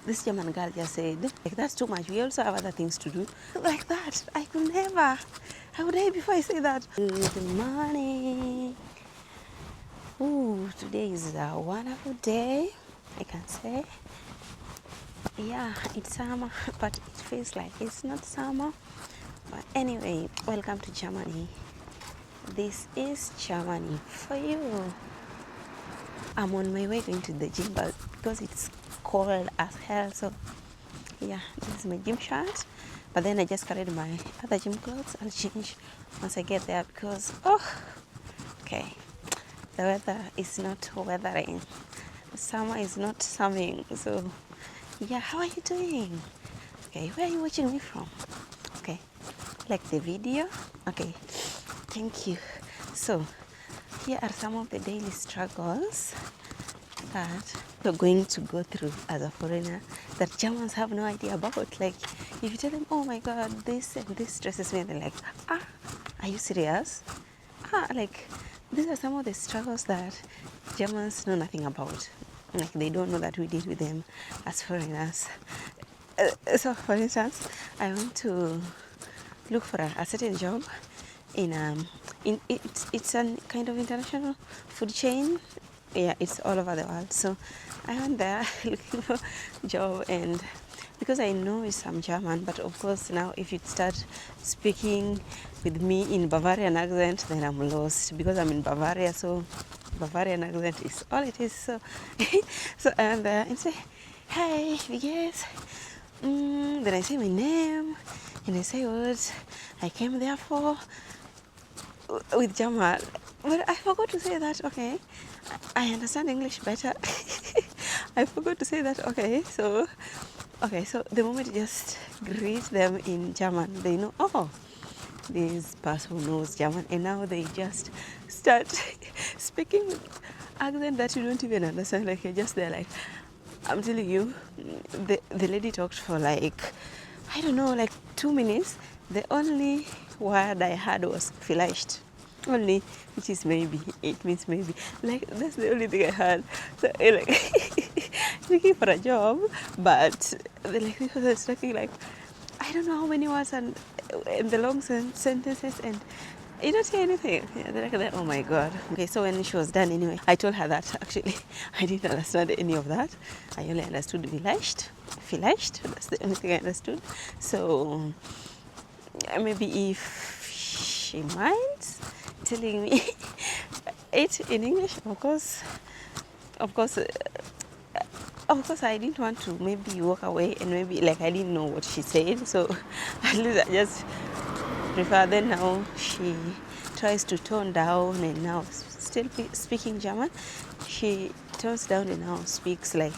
this German girl just said, like, that's too much. We also have other things to do. Like that, I could never. I would die before I say that. Good morning. Ooh, today is a wonderful day, I can say. Yeah, it's summer, but it feels like it's not summer. But anyway, welcome to Germany. This is Germany for you. I'm on my way going to the gym, but because it's cold as hell, so yeah, this is my gym shirt. But then I just carried my other gym clothes. I'll change once I get there because, okay, the weather is not weathering. The summer is not summing. So, yeah, how are you doing? Okay, where are you watching me from? Okay, like the video? Okay, thank you. So, here are some of the daily struggles that you're going to go through as a foreigner that Germans have no idea about. Like, if you tell them, oh my God, this and this stresses me, and they're like, are you serious? Like, these are some of the struggles that Germans know nothing about. Like, they don't know that we deal with them as foreigners. So, for instance, I went to look for a certain job it's a kind of international food chain. Yeah, it's all over the world. So I went there looking for a job, and because I know some German, but of course now if you start speaking with me in Bavarian accent, then I'm lost because I'm in Bavaria. So Bavarian accent is all it is. So so I went there and say, hey, wie geht's? Then I say my name and I say what I came there for with German. But I forgot to say that, okay, I understand English better. I forgot to say that, okay, so the moment you just greet them in German, they know, oh, this person knows German, and now they just start speaking with accent that you don't even understand, like you're just there like, I'm telling you, the lady talked for like, I don't know, like 2 minutes. The only word I heard was vielleicht. Only, which is maybe. It means maybe. Like, that's the only thing I heard. So, like, looking for a job, but the lady was talking like, I don't know how many words and the long sentences, and you don't say anything. Yeah, they're like that. Oh my God. Okay, so when she was done anyway, I told her that actually I didn't understand any of that. I only understood vielleicht. That's the only thing I understood. So maybe if she minds telling me it in English, of course, I didn't want to maybe walk away and maybe like I didn't know what she said. So at least I just prefer. Then now she tries to tone down, and now still speaking German, she tones down and now speaks like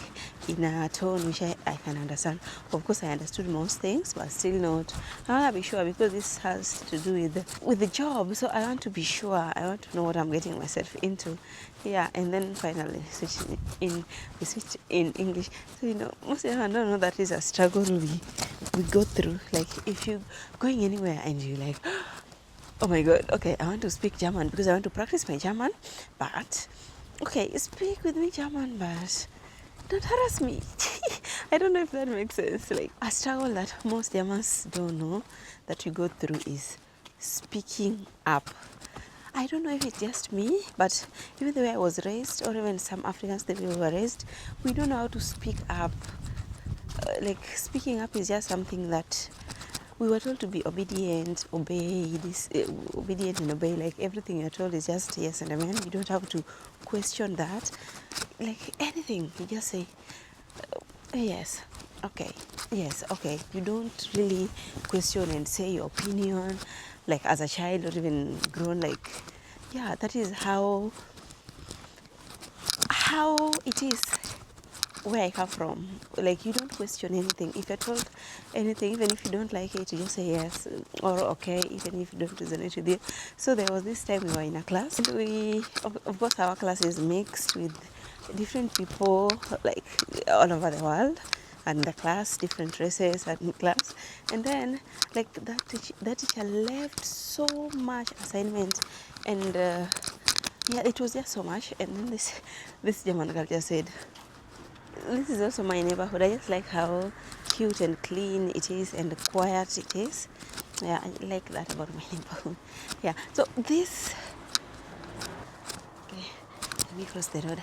in a tone which I can understand. Of course I understood most things, but still not. I want to be sure because this has to do with the job, so I want to be sure. I want to know what I'm getting myself into. Yeah, and then finally we switch in English. So most of them don't know that is a struggle we go through. Like if you're going anywhere and you're like, oh my God, okay, I want to speak German because I want to practice my German, but okay, speak with me German, but don't harass me. I don't know if that makes sense. Like a struggle that most Germans don't know that we go through is speaking up. I don't know if it's just me, but even the way I was raised, or even some Africans the way we were raised, we don't know how to speak up. Like speaking up is just something that we were told to be obedient, obedient and obey. Like everything you're told is just yes and amen. You don't have to question that. Like anything, you just say yes, okay, yes, okay. You don't really question and say your opinion, like as a child or even grown. Like, yeah, that is how it is where I come from. Like you don't question anything. If you're told anything, even if you don't like it, you just say yes or okay, even if you don't resonate with you. So there was this time we were in a class, and of course our class is mixed with different people like all over the world, and the class different races and class. And then like that teacher left so much assignment, and yeah, it was just so much. And then this German girl just said, this is also my neighborhood. I just like how cute and clean it is and quiet it is. Yeah, I like that about my neighborhood. Yeah, so this, okay, let me cross the road.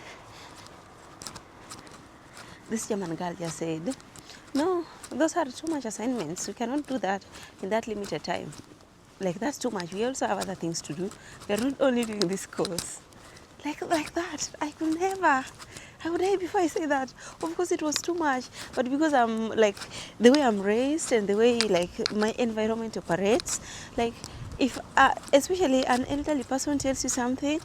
This German girl just said, no, those are too much assignments. We cannot do that in that limited time. Like, that's too much. We also have other things to do. We are not only doing this course. Like that. I could never. I would die before I say that. Of course, it was too much. But because I'm like, the way I'm raised and the way like my environment operates, like if, especially an elderly person tells you something,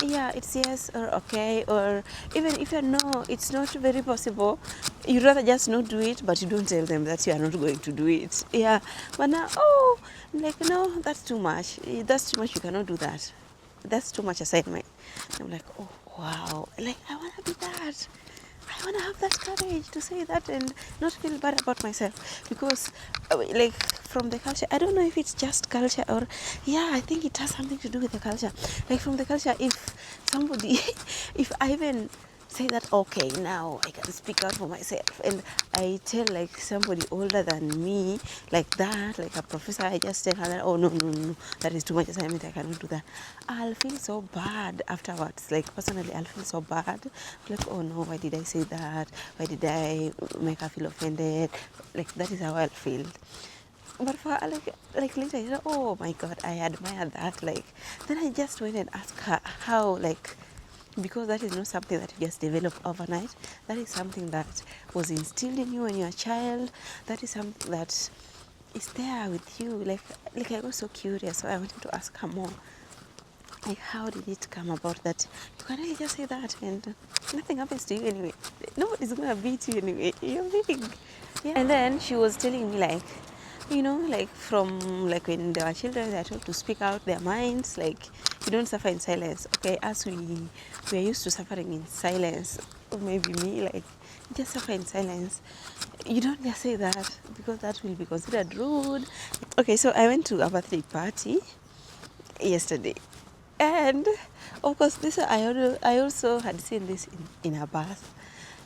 yeah, it's yes or okay, or even if you know it's not very possible, you'd rather just not do it, but you don't tell them that you are not going to do it. Yeah, but now, oh, like, no, that's too much. That's too much. You cannot do that. That's too much assignment. I'm like, oh, wow. Like, I want to be that. I want to have that courage to say that and not feel bad about myself, because like from the culture, I don't know if it's just culture or, yeah, I think it has something to do with the culture. Like from the culture, if somebody, if I even say that, okay, now I can speak out for myself, and I tell like somebody older than me like that, like a professor, I just tell her that, oh, no, that is too much assignment, I cannot do that. I'll feel so bad afterwards. Like personally, I'll feel so bad, like, oh no, why did I say that? Why did I make her feel offended? Like that is how I'll feel. But for like later, I said, oh my God, I admire that. Like then I just went and asked her how, like, because that is not something that you just develop overnight. That is something that was instilled in you when you were a child. That is something that is there with you. Like I was so curious, so I wanted to ask her more. Like, how did it come about that you can really just say that and nothing happens to you anyway? Nobody's gonna beat you anyway. You're big. Yeah. And then she was telling me like, you know, like from like when they were children, they are told to speak out their minds. Like you don't suffer in silence. Okay, as we are used to suffering in silence, or maybe me, like you just suffer in silence. You don't just say that because that will be considered rude. Okay, so I went to a birthday party yesterday. And of course, this I also had seen this in a bath.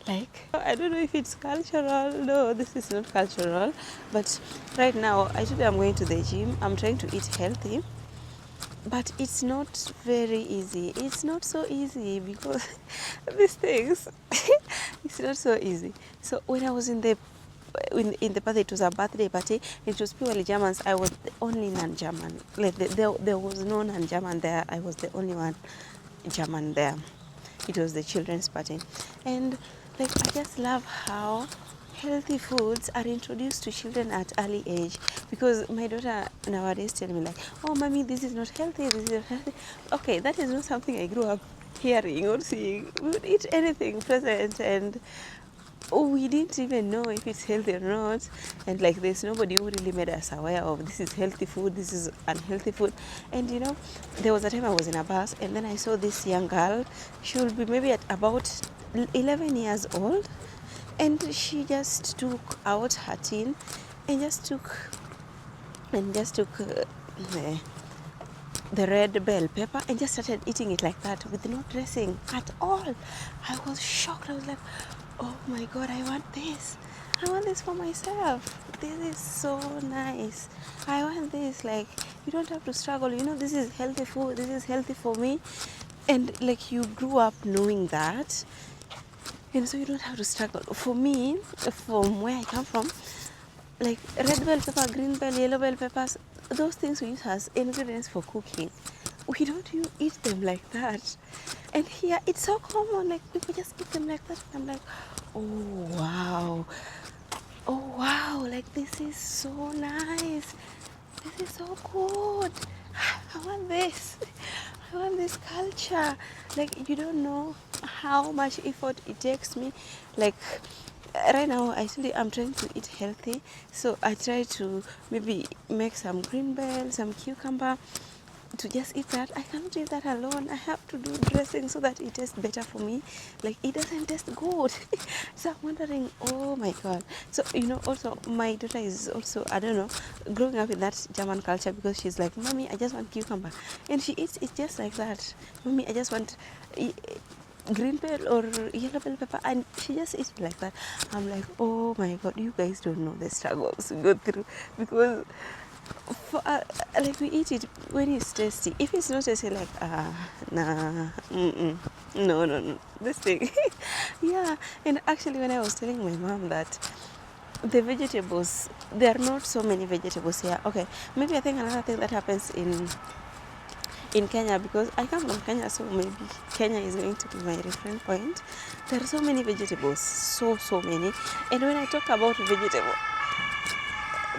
Like, I don't know if it's cultural. No, this is not cultural. But right now, I told you I'm going to the gym. I'm trying to eat healthy. But it's not very easy. It's not so easy because these things, it's not so easy. So when I was in the party, it was a birthday party, it was purely Germans. I was the only non-German. Like there was no non-German there. I was the only one German there. It was the children's party. And like I just love how healthy foods are introduced to children at early age, because my daughter nowadays tell me like, oh mommy, this is not healthy, this is not healthy. Okay, that is not something I grew up hearing or seeing. We would eat anything present, and we didn't even know if it's healthy or not. And like there's nobody who really made us aware of this is healthy food, this is unhealthy food. And you know, there was a time I was in a bus and then I saw this young girl. She would be maybe at about 11 years old, and she just took out her tin and just took the red bell pepper and just started eating it like that with no dressing at all. I was shocked. I was like, oh my God, I want this. I want this for myself. This is so nice. I want this. Like, you don't have to struggle. You know, this is healthy food. This is healthy for me. And like you grew up knowing that. And so you don't have to struggle. For me, from where I come from, like red bell pepper, green bell, yellow bell peppers, those things we use as ingredients for cooking. We don't eat them like that. And here it's so common, like people just eat them like that. And I'm like, oh wow. Oh wow, like this is so nice. This is so good. I want this. I want this culture. Like you don't know how much effort it takes me. Like right now I'm trying to eat healthy, so I try to maybe make some green bell, some cucumber, to just eat that. I cannot eat that alone. I have to do dressing so that it tastes better for me. Like it doesn't taste good. So I'm wondering, oh my God. So you know, also my daughter is also, I don't know, growing up in that German culture, because she's like, mommy, I just want cucumber, and she eats it just like that. Mommy, I just want green bell or yellow bell pepper, and she just eats it like that. I'm like, oh my god, you guys don't know the struggles we go through, because for, like, we eat it when it's tasty. If it's not tasty, like, nah, no, this thing. Yeah. And actually, when I was telling my mom that the vegetables, there are not so many vegetables here. Okay, maybe I think another thing that happens in Kenya, because I come from Kenya, so maybe Kenya is going to be my reference point. There are so many vegetables, so many. And when I talk about vegetable,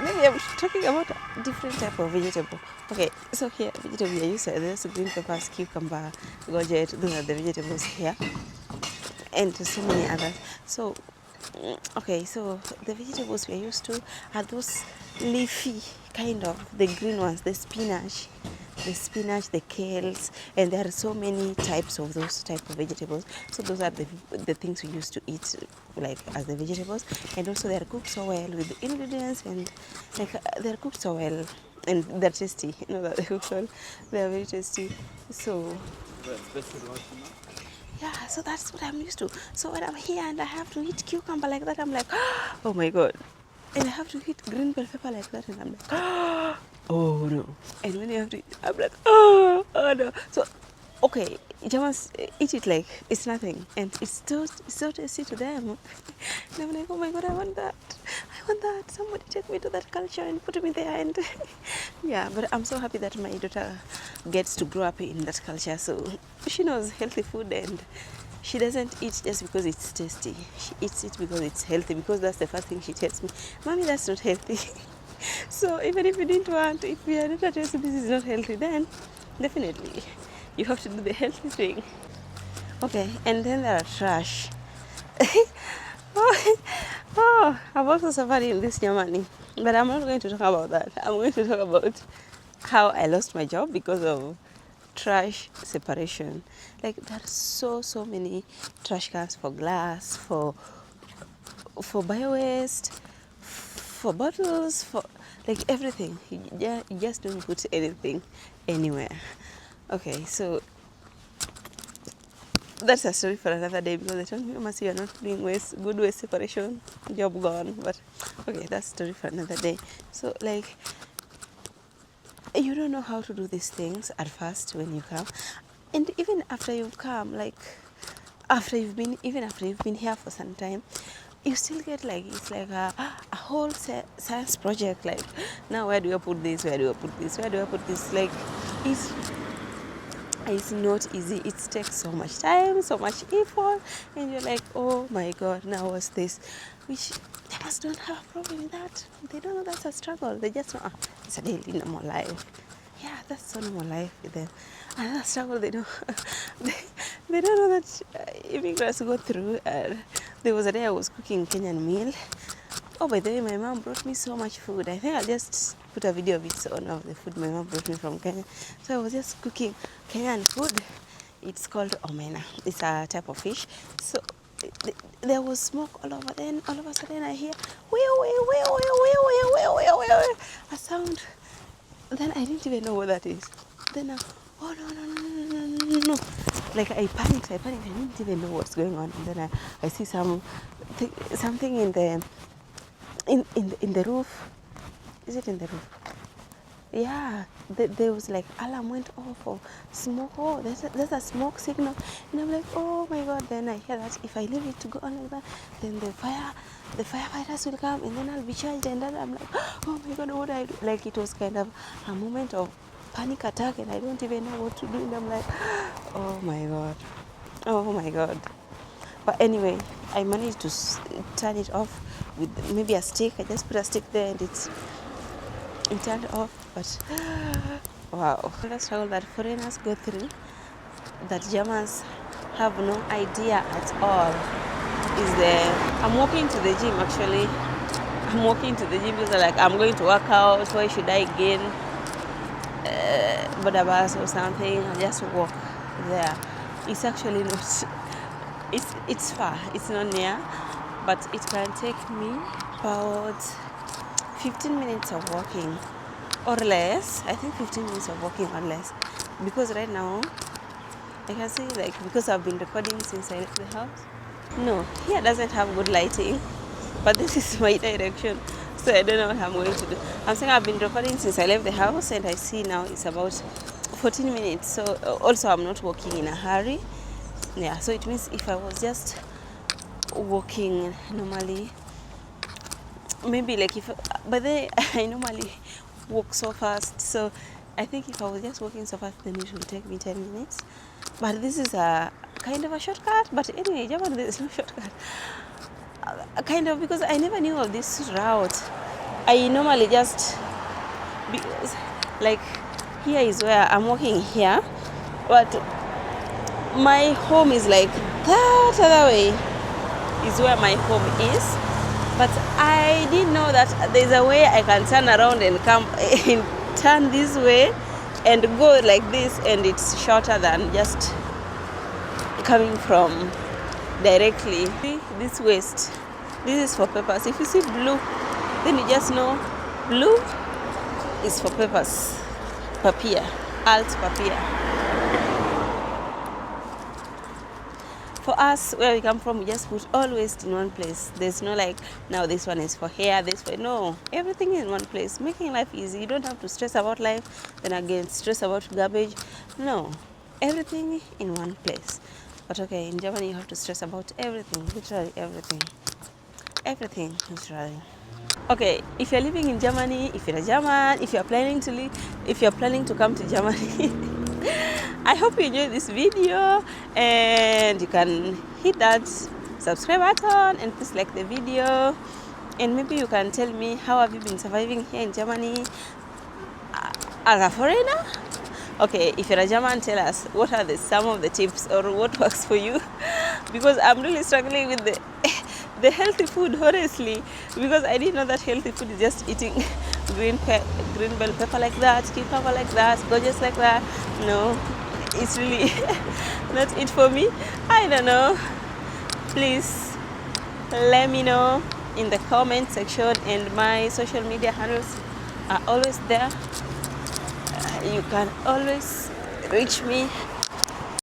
maybe I'm talking about a different type of vegetable. Okay, so here, vegetable here, you said there's green peppers, cucumber, gojet, those are the vegetables here, and so many others. So, okay, so the vegetables we're used to are those leafy kind of, the green ones, the spinach, the kales, and there are so many types of those type of vegetables. So those are the things we used to eat, like, as the vegetables. And also they are cooked so well with the ingredients, and like, they're cooked so well, and they're tasty. You know that they cook well, they're very tasty. So yeah, so that's what I'm used to. So when I'm here and I have to eat cucumber like that, I'm like, oh my god. And I have to eat green bell pepper like that, and I'm like, oh no. And when you have to eat, I'm like, oh no. So, okay, Germans eat it like it's nothing, and it's so tasty to them. And I'm like, oh my god, I want that. Somebody take me to that culture and put me there. And yeah, but I'm so happy that my daughter gets to grow up in that culture, so she knows healthy food, and she doesn't eat just because it's tasty. She eats it because it's healthy, because that's the first thing she tells me, mommy, that's not healthy. So even if you didn't want, if your daughter tells you this is not healthy, then definitely you have to do the healthy thing. Okay, and then there are trash. I've also suffered in this Germany, but I'm not going to talk about that. I'm going to talk about how I lost my job because of trash separation. Like, there are so many trash cans for glass, for bio-waste, for bottles, for like everything. You just don't put anything anywhere. Okay, so that's a story for another day, because they told me, Masi, you're not doing good waste separation, job gone. But okay, that's a story for another day. So, like, you don't know how to do these things at first when you come, and even after you've come, like, after you've been here for some time, you still get, like, it's like a whole science project. Like, now where do I put this, where do I put this? Like, it's not easy. It takes so much time, so much effort, and you're like, oh my god, now what's this? Which they just don't have a problem with that. They don't know that's a struggle. They just know, it's a daily normal life. Yeah, that's so normal life with them. Another struggle they don't they don't know that immigrants go through. There was a day I was cooking Kenyan meal. Oh, by the way, my mom brought me so much food. I think I'll just put a video of it on of the food my mom brought me from Kenya. So I was just cooking Kenyan food. It's called omena. It's a type of fish. So there was smoke all over. Then all of a sudden I hear a sound. Then I didn't even know what that is. Then oh no. Like, I panicked. I didn't even know what's going on. And then I see something in the roof. Is it in the roof? Yeah, there was, like, alarm went off for smoke. Oh, there's a smoke signal. And I'm like, oh my god. Then I hear that if I leave it to go on like that, then the firefighters will come, and then I'll be charged. And then I'm like, oh my god, what do I do? Like, it was kind of a moment of panic attack, and I don't even know what to do. And I'm like, oh my god. But anyway, I managed to turn it off with maybe a stick. I just put a stick there, and it turned off. But wow, the struggle that foreigners go through, that Germans have no idea at all, is I'm walking to the gym. Actually, I'm walking to the gym because I'm like, I'm going to work out. Why should I gain border bus or something? I just walk there. It's actually not. It's far. It's not near, but it can take me about 15 minutes of walking or less. I think 15 minutes of walking or less, because right now I can see, like, because I've been recording since I left the house. No, here doesn't have good lighting, but this is my direction, so I don't know what I'm going to do. I'm saying I've been recording since I left the house, and I see now it's about 14 minutes. So also I'm not walking in a hurry. Yeah, so it means if I was just walking normally, maybe like if, but then I normally walk so fast, so I think if I was just walking so fast, then it will take me 10 minutes. But this is a kind of a shortcut. But anyway, German, there is no shortcut. Kind of, because I never knew of this route. I normally just, because like here is where I'm walking here, but my home is like that other way is where my home is. But I didn't know that there's a way I can turn around and come and turn this way and go like this, and it's shorter than just coming from directly. See this waste, this is for papers. If you see blue, then you just know blue is for papers, papier, alt papier. For us, where we come from, we just put all waste in one place. There's no like, now this one is for hair, this for, no, everything in one place, making life easy. You don't have to stress about life, then again stress about garbage. No, everything in one place. But okay, in Germany you have to stress about everything, literally everything. Everything, literally. Okay, if you're living in Germany, if you're a German, if you're planning to live, if you're planning to come to Germany, I hope you enjoyed this video, and you can hit that subscribe button and please like the video, and maybe you can tell me how have you been surviving here in Germany as a foreigner. Okay, if you're a German, tell us what are some of the tips or what works for you, because I'm really struggling with the healthy food, honestly, because I didn't know that healthy food is just eating green bell pepper like that, cucumber like that, gorgeous like that. No, it's really not it for me. I don't know. Please let me know in the comment section, and my social media handles are always there. You can always reach me